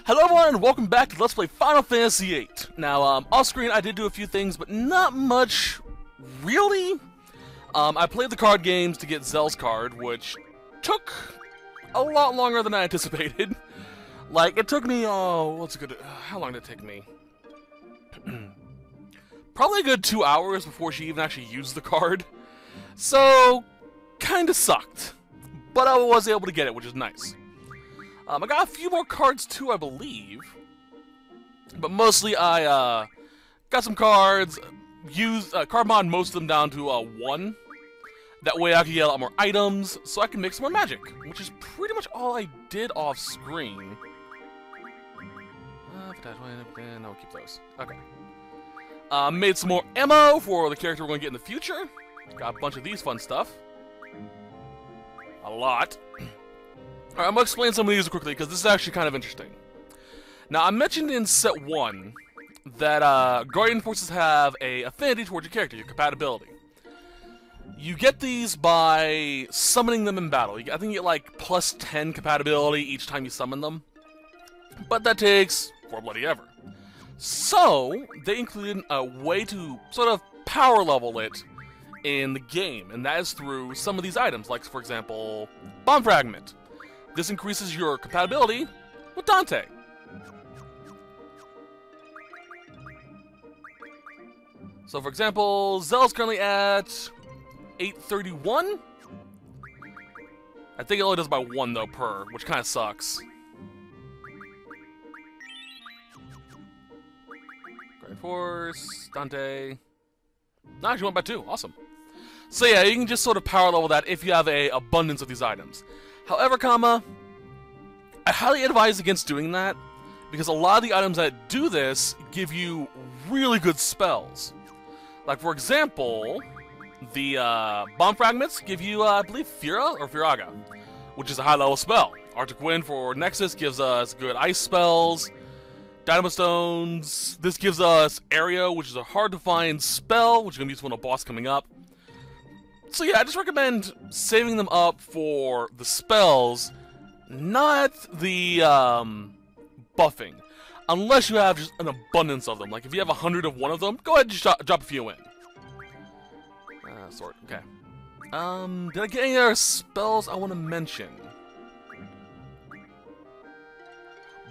Hello everyone and welcome back to Let's Play Final Fantasy VIII. Now, off screen I did do a few things, but not much, really. I played the card games to get Zell's card, which took a lot longer than I anticipated. Like, it took me, how long did it take me? Probably a good 2 hours before she even actually used the card. So, kinda sucked. But I was able to get it, which is nice. I got a few more cards too, I believe. But mostly I got some cards, used card mod most of them down to 1. That way I can get a lot more items, so I can make some more magic, which is pretty much all I did off screen. I'll keep those. Okay. Made some more ammo for the character we're going to get in the future. Got a bunch of these fun stuff. A lot. Alright, I'm going to explain some of these quickly, because this is actually kind of interesting. Now, I mentioned in set 1 that Guardian Forces have an affinity towards your character, your compatibility. You get these by summoning them in battle. I think you get like plus 10 compatibility each time you summon them. But that takes for bloody ever. So, they included a way to sort of power level it in the game, and that is through some of these items, like, for example, Bomb Fragment. This increases your compatibility with Dante. So, for example, Zell's currently at 831. I think it only does by 1, though, per, which kind of sucks. Grand Force, Dante. No, actually went by 2. Awesome. So yeah, you can just sort of power level that if you have an abundance of these items. However, I highly advise against doing that, because a lot of the items that do this give you really good spells. Like, for example, the Bomb Fragments give you, I believe, Fira or Firaga, which is a high-level spell. Arctic Wind for Nexus gives us good ice spells. Dynamo Stones, this gives us Area, which is a hard-to-find spell, which is going to be useful in a boss coming up. So yeah, I just recommend saving them up for the spells, not the buffing. Unless you have just an abundance of them. Like, if you have 100 of one of them, go ahead and just drop a few in. Sort. Okay. Did I get any other spells I want to mention?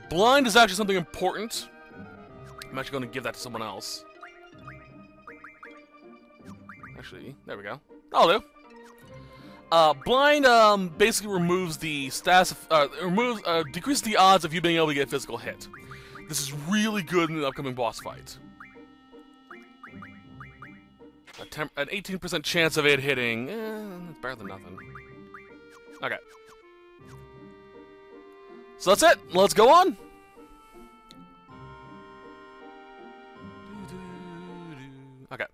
Blind is actually something important. I'm actually going to give that to someone else. Actually, there we go. That'll do. Blind basically removes the stats, decreases the odds of you being able to get a physical hit. This is really good in the upcoming boss fight. An 18% chance of it hitting. It's better than nothing. Okay. So that's it. Let's go on. Okay.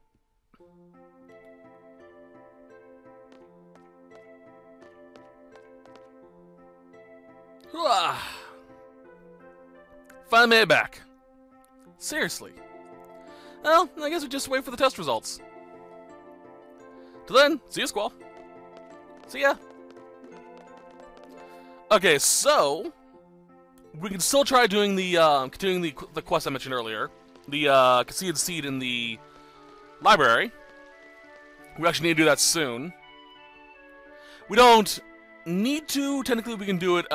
Finally made it back. Seriously. Well, I guess we just wait for the test results. Till then, see you, Squall. See ya. Okay, so we can still try doing the continuing the quest I mentioned earlier, the conceded seed in the library. We actually need to do that soon. We don't need to. Technically, we can do it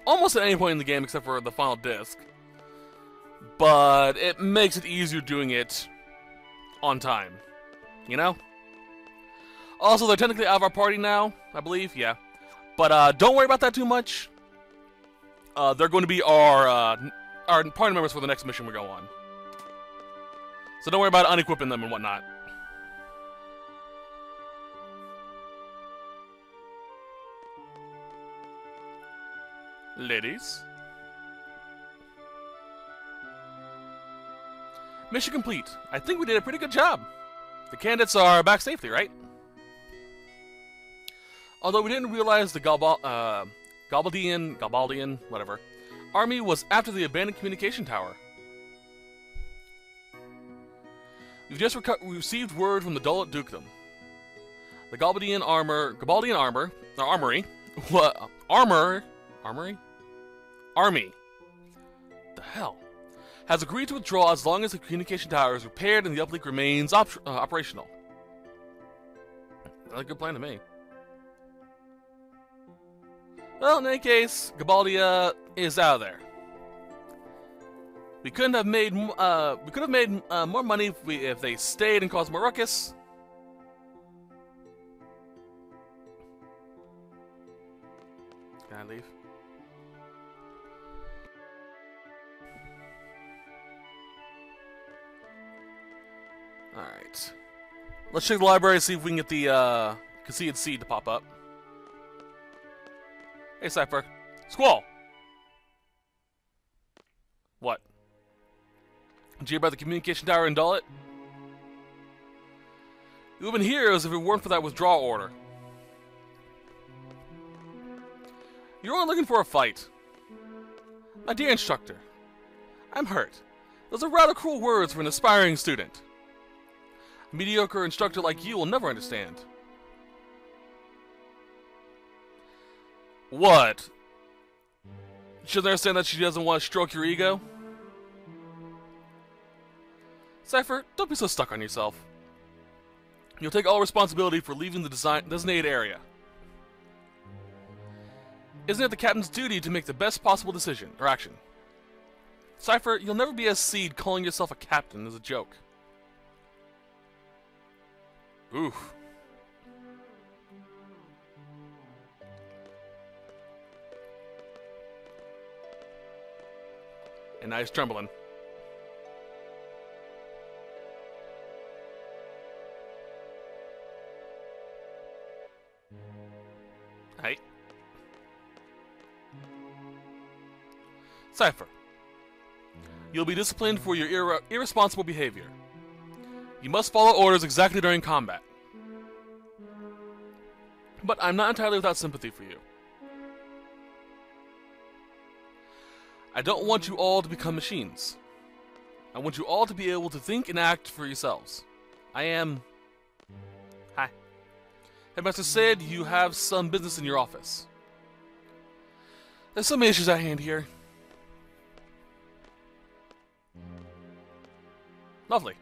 almost at any point in the game except for the final disc. But it makes it easier doing it on time. You know? Also, they're technically out of our party now, I believe. Yeah. But don't worry about that too much. They're going to be our party members for the next mission we go on. So don't worry about unequipping them and whatnot. Ladies. Mission complete. I think we did a pretty good job. The candidates are back safely, right? Although we didn't realize the Galbaldian, whatever, army was after the abandoned communication tower. We've just received word from the Dullot Dukedom. The Galbaldian armory, army hell? Has agreed to withdraw as long as the communication tower is repaired and the uplink remains operational. Not a good plan to me. Well, in any case, Gabaldia is out of there. We could have made more money if they stayed and caused more ruckus. Can I leave? Alright. Let's check the library and see if we can get the conceded seed to pop up. Hey, Cypher. Squall! What? Did you hear about the communication tower in Dullet? You would have been heroes if it weren't for that withdrawal order. You're only looking for a fight. My dear instructor, I'm hurt. Those are rather cruel words for an aspiring student. A mediocre instructor like you will never understand. What? Should understand that she doesn't want to stroke your ego? Cypher, don't be so stuck on yourself. You'll take all responsibility for leaving the designated area. Isn't it the captain's duty to make the best possible decision or action? Cypher, you'll never be a seed calling yourself a captain as a joke. Oof. And now he's trembling. Hey. Cypher, you'll be disciplined for your irresponsible behavior. You must follow orders exactly during combat. But I'm not entirely without sympathy for you. I don't want you all to become machines. I want you all to be able to think and act for yourselves. I am... Hi. Headmaster said you have some business in your office. There's some issues at hand here. Lovely.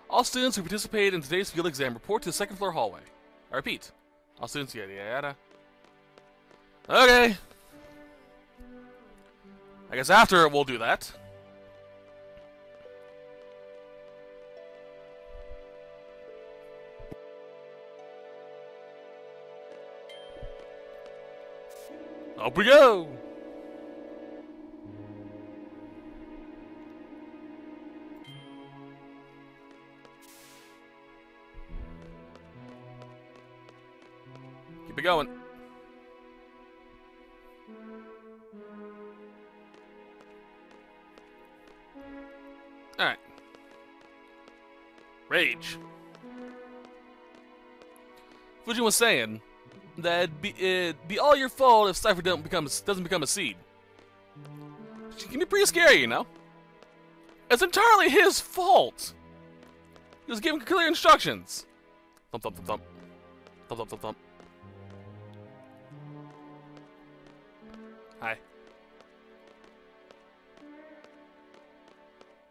All students who participated in today's field exam report to the second floor hallway. I repeat, all students yada yada. Okay. I guess after we'll do that. Up we go! Keep it going. Alright. Rage. Fujin was saying that it'd be all your fault if Cypher doesn't become a seed. She can be pretty scary, you know? It's entirely his fault! He was given clear instructions. Thump thump thump thump. Thump thump thump thump. Hi.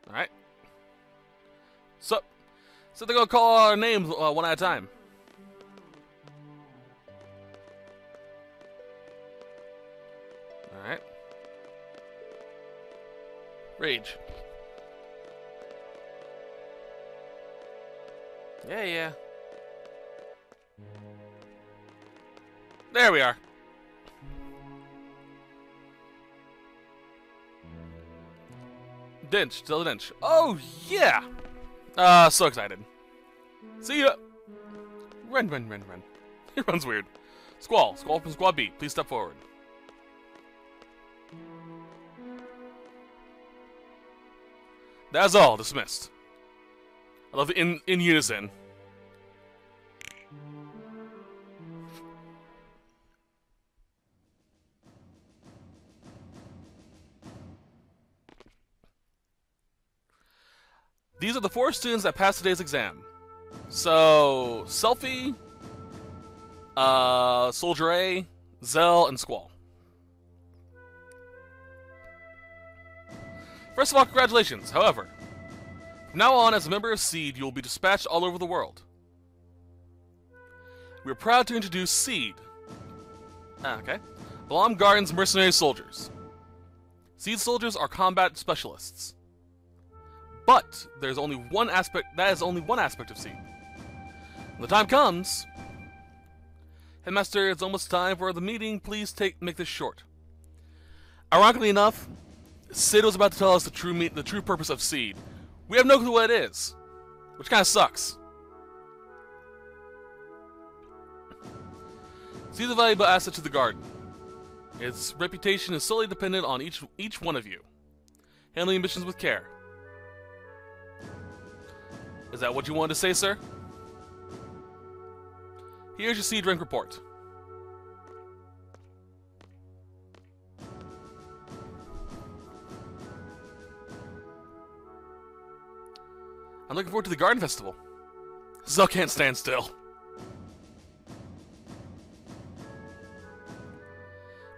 Alright. So they're gonna call our names one at a time. Alright. Rage. Yeah. There we are. Dinch, still a Dinch. Oh, yeah! So excited. See ya! Run. He runs weird. Squall from Squad B, please step forward. That's all, dismissed. I love it in unison. These are the 4 students that passed today's exam. So, Selfie, Soldier A, Zell, and Squall. First of all, congratulations. However, from now on, as a member of SEED, you will be dispatched all over the world. We are proud to introduce SEED. Okay. Balam Garden's mercenary soldiers. SEED soldiers are combat specialists. But there's only one aspect. That is only one aspect of SEED. When the time comes, Headmaster, it's almost time for the meeting. Please make this short. Ironically enough, Sid was about to tell us the true purpose of SEED. We have no clue what it is, which kind of sucks. SEED is a valuable asset to the Garden. Its reputation is solely dependent on each one of you. Handling missions with care. Is that what you wanted to say, sir? Here's your SEED rank report. I'm looking forward to the Garden Festival. Zell can't stand still.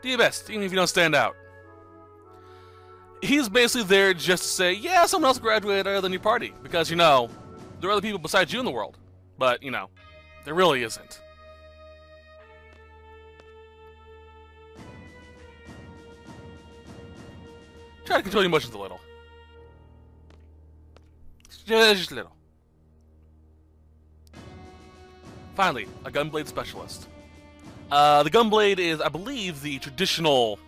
Do your best, even if you don't stand out. He's basically there just to say, yeah, someone else graduated other than your party. Because, you know, there are other people besides you in the world. But, you know, there really isn't. Try to control your emotions a little. Just a little. Finally, a gunblade specialist. The gunblade is, I believe, the traditional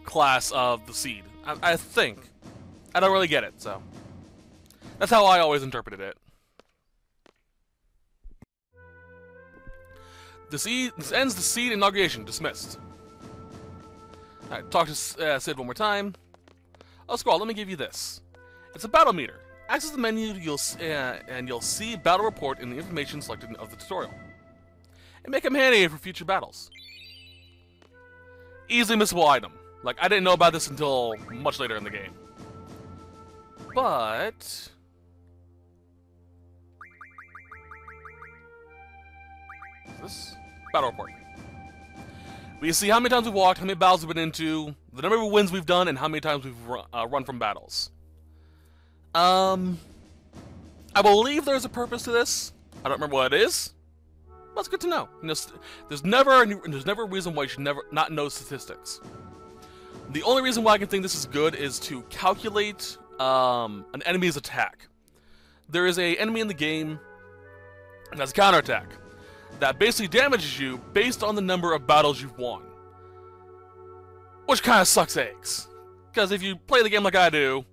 class of the SEED. I think. I don't really get it, so. That's how I always interpreted it. This ends the SEED inauguration. Dismissed. Alright, talk to Sid one more time. Oh, Squall, let me give you this. It's a battle meter. Access the menu, and you'll see battle report in the information selected of the tutorial. And make them handy for future battles. Easily missable item. Like, I didn't know about this until much later in the game. But... what's this? Battle report. We see how many times we've walked, how many battles we've been into, the number of wins we've done, and how many times we've run from battles. I believe there's a purpose to this. I don't remember what it is. But it's good to know. You know, there's never a reason why you should not know statistics. The only reason why I can think this is good is to calculate an enemy's attack. There is an enemy in the game that's a counterattack that basically damages you based on the number of battles you've won. Which kind of sucks eggs. Because if you play the game like I do,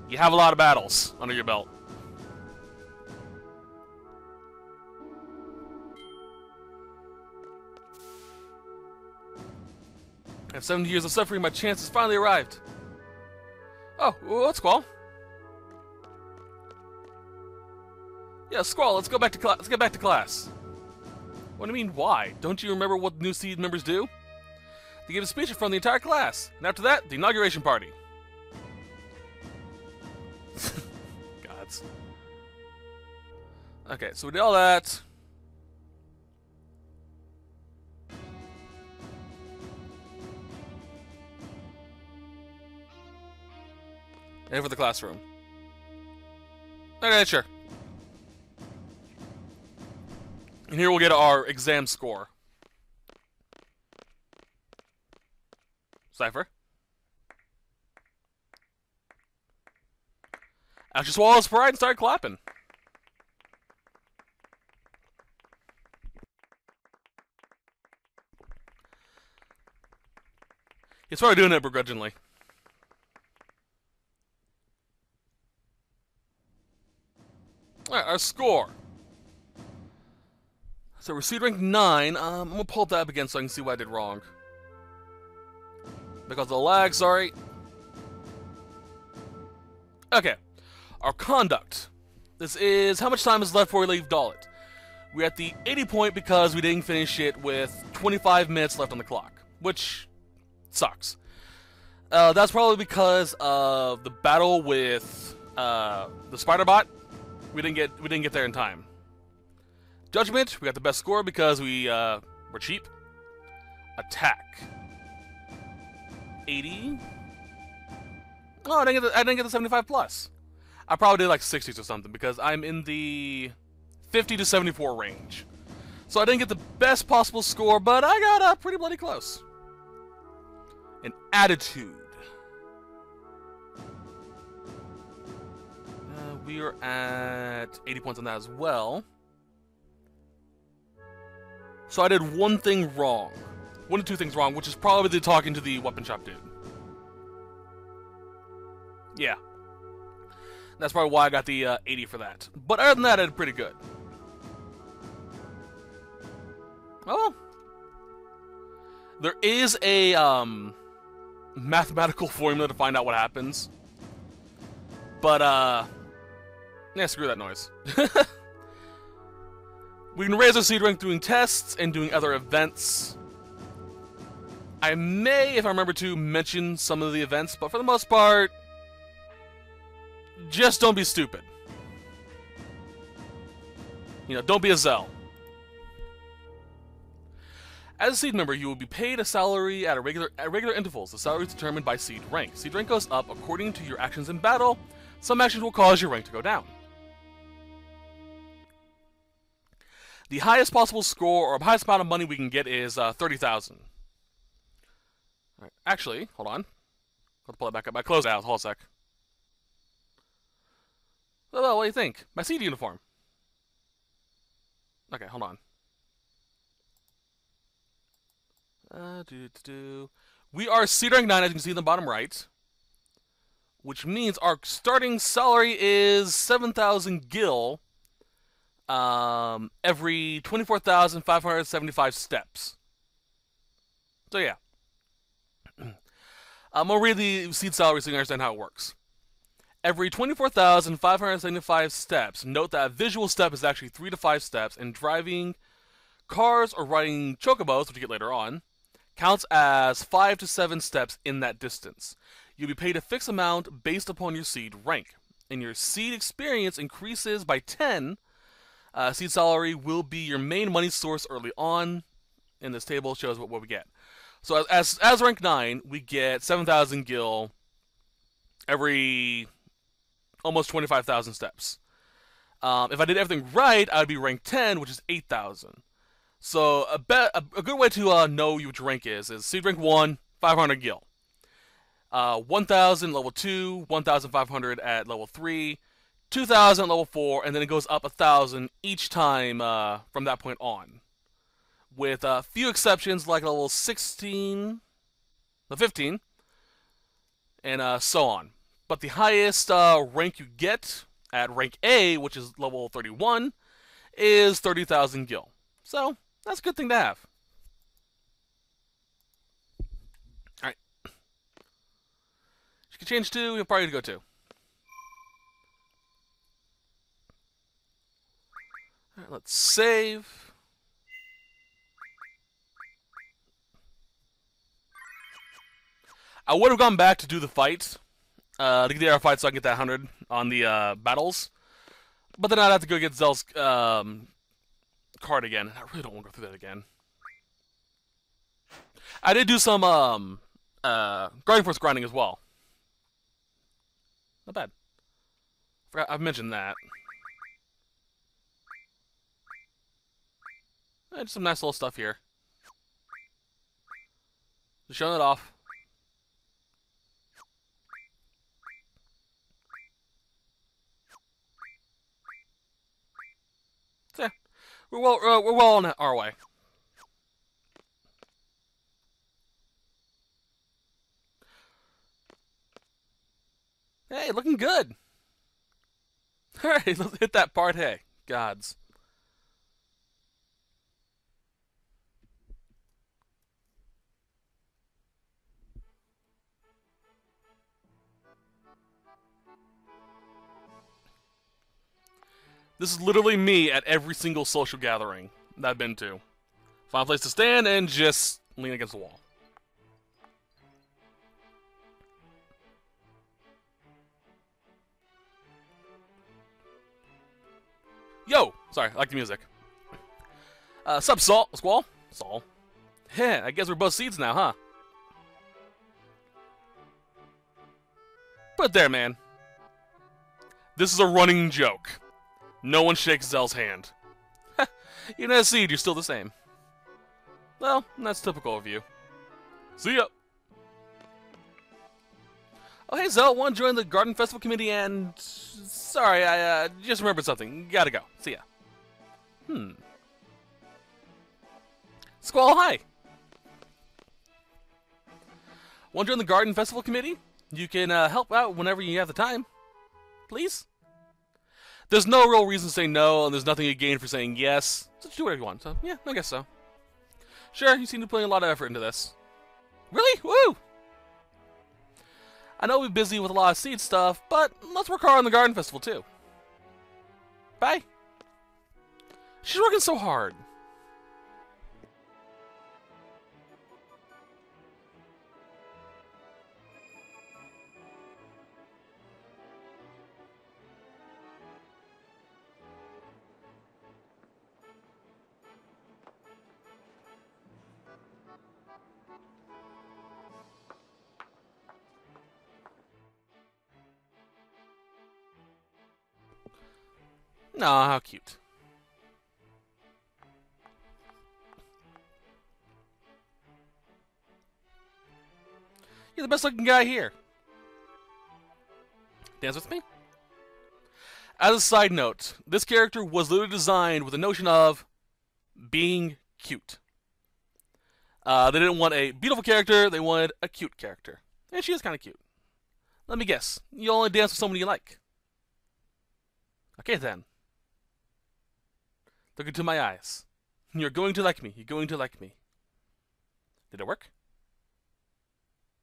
you have a lot of battles under your belt. After 70 years of suffering, my chance has finally arrived. Oh, what's Squall? Yeah, Squall, let's get back to class. What do you mean, why? Don't you remember what new SEED members do? They give a speech in front of the entire class, and after that, the inauguration party. Gods. Okay, so we did all that. And for the classroom. Okay, sure. And here we'll get our exam score. Cypher. Actually swallowed his pride and started clapping. He's probably doing it begrudgingly. Alright, our score. So we're SEED rank 9. I'm gonna pull up that up again so I can see what I did wrong. Because of the lag, sorry. Okay. Our conduct. This is how much time is left before we leave Dalit. We're at the 80 point because we didn't finish it with 25 minutes left on the clock. Which sucks. That's probably because of the battle with the spider bot. We didn't get there in time. Judgment, we got the best score because we're cheap. Attack. 80. Oh, I didn't get the 75 plus. I probably did like 60s or something because I'm in the 50 to 74 range. So I didn't get the best possible score, but I got pretty bloody close. An attitude. We are at 80 points on that as well. So I did one thing wrong. One or two things wrong, which is probably the talking to the weapon shop dude. Yeah. That's probably why I got the 80 for that. But other than that, I did pretty good. Oh well. There is a mathematical formula to find out what happens. But, yeah, screw that noise. We can raise our seed rank doing tests and doing other events. I may, if I remember to, mention some of the events, but for the most part, just don't be stupid. You know, don't be a Zell. As a seed member, you will be paid a salary at regular intervals. The salary is determined by seed rank. Seed rank goes up according to your actions in battle. Some actions will cause your rank to go down. The highest possible score, or highest amount of money we can get is 30,000. Alright, actually, hold on. Let's pull it back up. I closed out. Hold on a sec. Well, what do you think? My seed uniform. Okay, hold on. We are seed rank 9, as you can see in the bottom right. Which means our starting salary is 7,000 gil every 24,575 steps. So yeah. I'm going to read the seed salary so you understand how it works. Every 24,575 steps, note that a visual step is actually 3 to 5 steps, and driving cars or riding chocobos, which you get later on, counts as 5 to 7 steps in that distance. You'll be paid a fixed amount based upon your seed rank. And your seed experience increases by 10. Seed salary will be your main money source early on. And this table shows what we get. So as rank 9, we get 7,000 gil every almost 25,000 steps. If I did everything right, I'd be rank 10, which is 8,000. So a good way to know what your rank is seed rank 1, 500 gil. 1,000 level 2, 1,500 at level 3, 2,000 at level 4, and then it goes up 1,000 each time from that point on. With a few exceptions like level 16, the 15, and so on. But the highest rank you get at rank A, which is level 31, is 30,000 gil. So that's a good thing to have. Alright. You can change to, you'll probably go to. Alright, let's save. I would have gone back to do the fight, to get the air fight so I can get that 100 on the battles. But then I'd have to go get Zell's card again. I really don't want to go through that again. I did do some Guardian Force grinding as well. Not bad. I've mentioned that. Just some nice little stuff here. Just showing it off. So, yeah, we're well on our way. Hey, looking good. All right, let's hit that part. Hey, gods. This is literally me at every single social gathering that I've been to. Find a place to stand and just lean against the wall. Yo! Sorry, I like the music. Sup, Squall? Saul. Yeah, I guess we're both seeds now, huh? But there, man. This is a running joke. No one shakes Zell's hand. Even as Seed, you're still the same. Well, that's typical of you. See ya! Oh, hey, Zell, want to join the Garden Festival Committee and... Sorry, I just remembered something. Gotta go. See ya. Squall, hi! Want to join the Garden Festival Committee? You can help out whenever you have the time. Please? There's no real reason to say no, and there's nothing you gain for saying yes. So just do whatever you want. So, yeah, I guess so. Sure, you seem to put a lot of effort into this. Really? Woo! I know we're busy with a lot of seed stuff, but let's work hard on the Garden Festival, too. Bye. She's working so hard. Aw, how cute. You're the best looking guy here. Dance with me? As a side note, this character was literally designed with the notion of being cute. They didn't want a beautiful character, they wanted a cute character. And she is kind of cute. Let me guess, you only dance with someone you like. Okay then. Look into my eyes. You're going to like me. You're going to like me. Did it work?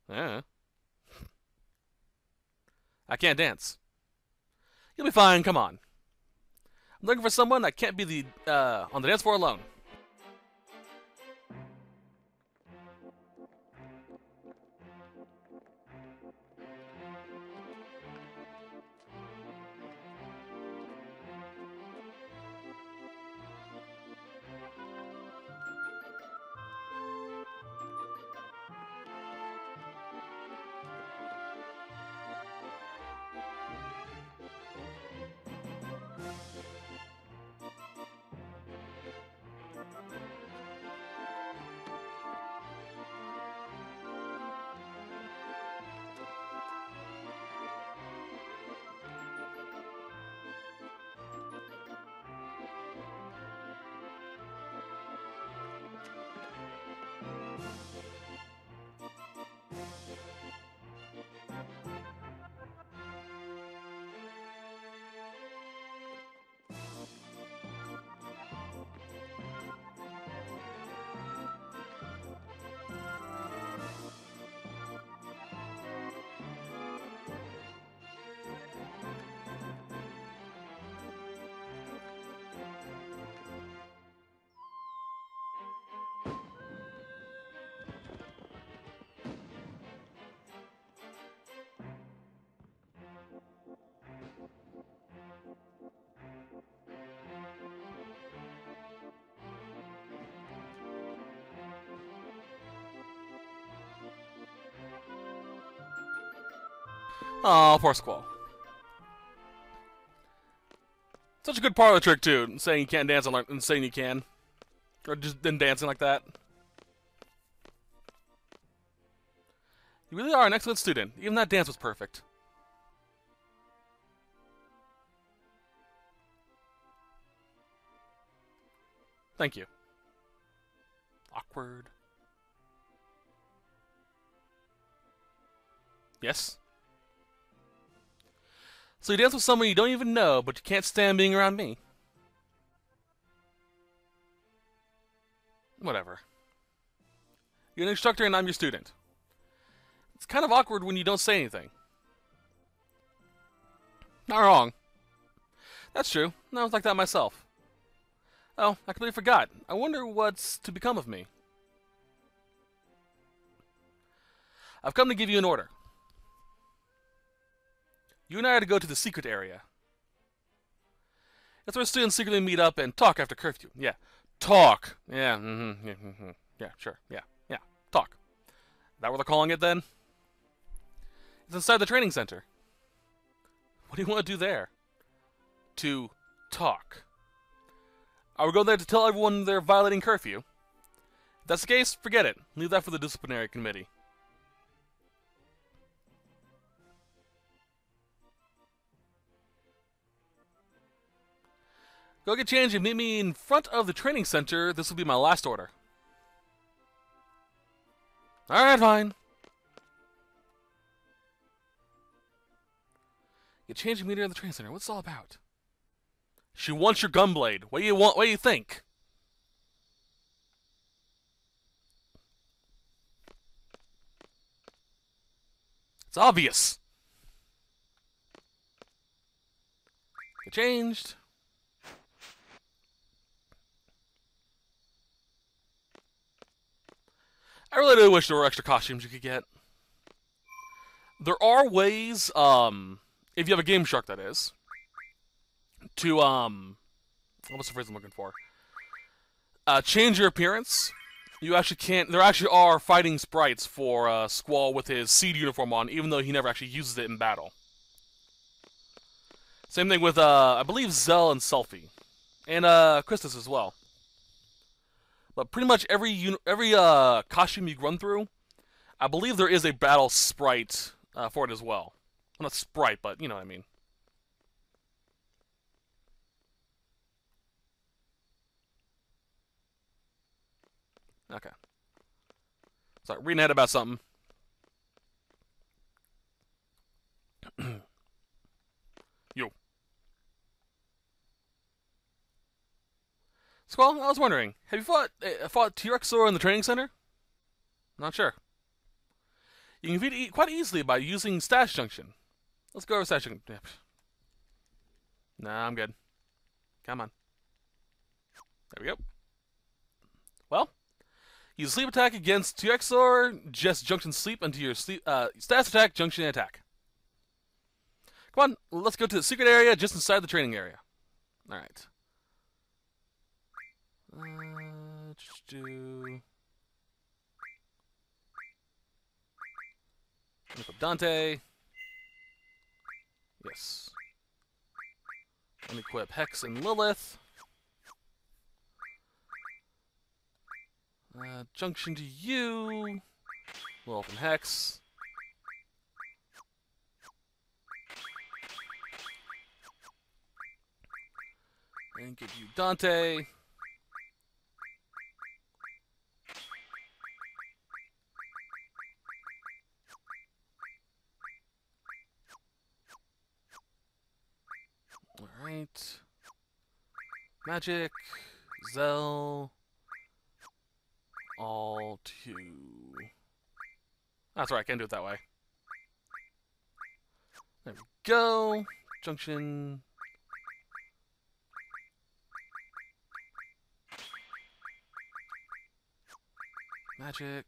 Yeah. I can't dance. You'll be fine, come on. I'm looking for someone that can't be on the dance floor alone. Aw, poor Squall. Such a good parlor trick, too, saying you can't dance and saying you can. Or just then dancing like that. You really are an excellent student. Even that dance was perfect. Thank you. Awkward. Yes? So you dance with someone you don't even know, but you can't stand being around me. Whatever. You're an instructor and I'm your student. It's kind of awkward when you don't say anything. Not wrong. That's true. I was like that myself. Oh, I completely forgot. I wonder what's to become of me. I've come to give you an order. You and I are to go to the secret area. That's where students secretly meet up and talk after curfew. Yeah. Talk. Yeah, yeah, sure. Yeah, talk. Is that what they're calling it then? It's inside the training center. What do you want to do there? To talk. I would go there to tell everyone they're violating curfew. If that's the case, forget it. Leave that for the disciplinary committee. Go get changed and meet me in front of the training center. This will be my last order. Alright, fine. Get changed and meet her in the training center. What's it all about? She wants your gunblade. What do you want? What do you think? It's obvious. Get changed. I really do wish there were extra costumes you could get. There are ways, if you have a Game Shark, that is, to, what's the phrase I'm looking for? Change your appearance. You actually can't, there actually are fighting sprites for, Squall with his Seed uniform on, even though he never actually uses it in battle. Same thing with, I believe Zell and Selfie. And, Christus as well. But pretty much every costume you run through, I believe there is a battle sprite for it as well. Well, not sprite, but you know what I mean. Okay. Sorry, reading ahead about something. Yo. Squall, I was wondering, have you fought T-Rexor in the training center? Not sure. You can defeat it quite easily by using Stash Junction. Let's go over Stash Junction. Nah, I'm good. Come on. There we go. Well, use Sleep Attack against T-Rexor, just Junction Sleep into your Stash Attack, Junction Attack. Come on, let's go to the secret area just inside the training area. Alright. Just do... Look up Dante. Yes. And equip Hex and Lilith. Junction to you. Lilith and Hex. And give you Dante. Alright. Magic. Zell. All to... That's right, I can't do it that way. There we go. Junction. Magic.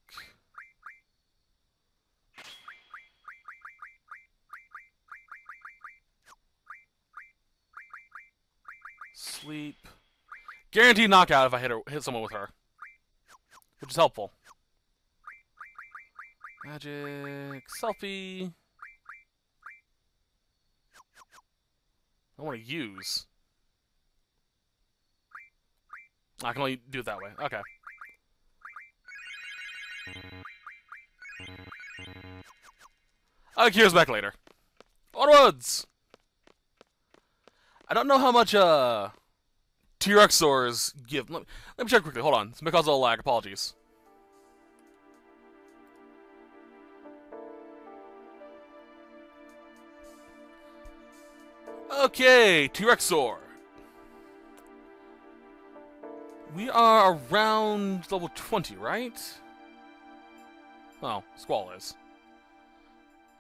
Sleep. Guaranteed knockout if I hit someone with her. Which is helpful. Magic. Selfie. I want to use. I can only do it that way. Okay. I'll curious back later. Onwards! I don't know how much T-Rexors give. Let me check quickly. Hold on. It's because of a lag. Apologies. Okay, T-Rexor. We are around level 20, right? Oh, Squall is.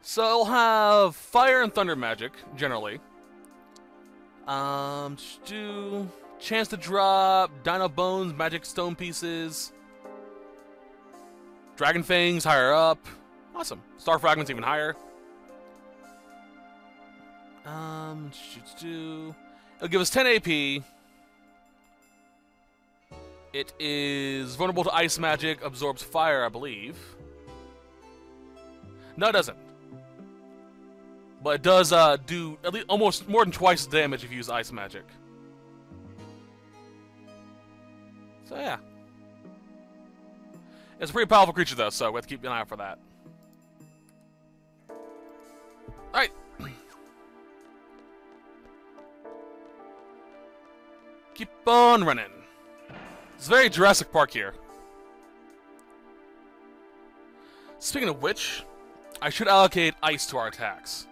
So it'll have fire and thunder magic, generally. Just do chance to drop Dino Bones, magic stone pieces, Dragon Fangs higher up. Awesome. Star Fragments even higher. It'll give us 10 AP. It is vulnerable to ice magic, absorbs fire, I believe. No, it doesn't. but it does do at least almost more than twice the damage if you use ice magic. So yeah, it's a pretty powerful creature though, so we have to keep an eye out for that. All right. Keep on running. It's very Jurassic Park here. Speaking of which, I should allocate ice to our attacks.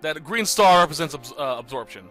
That green star represents absorption.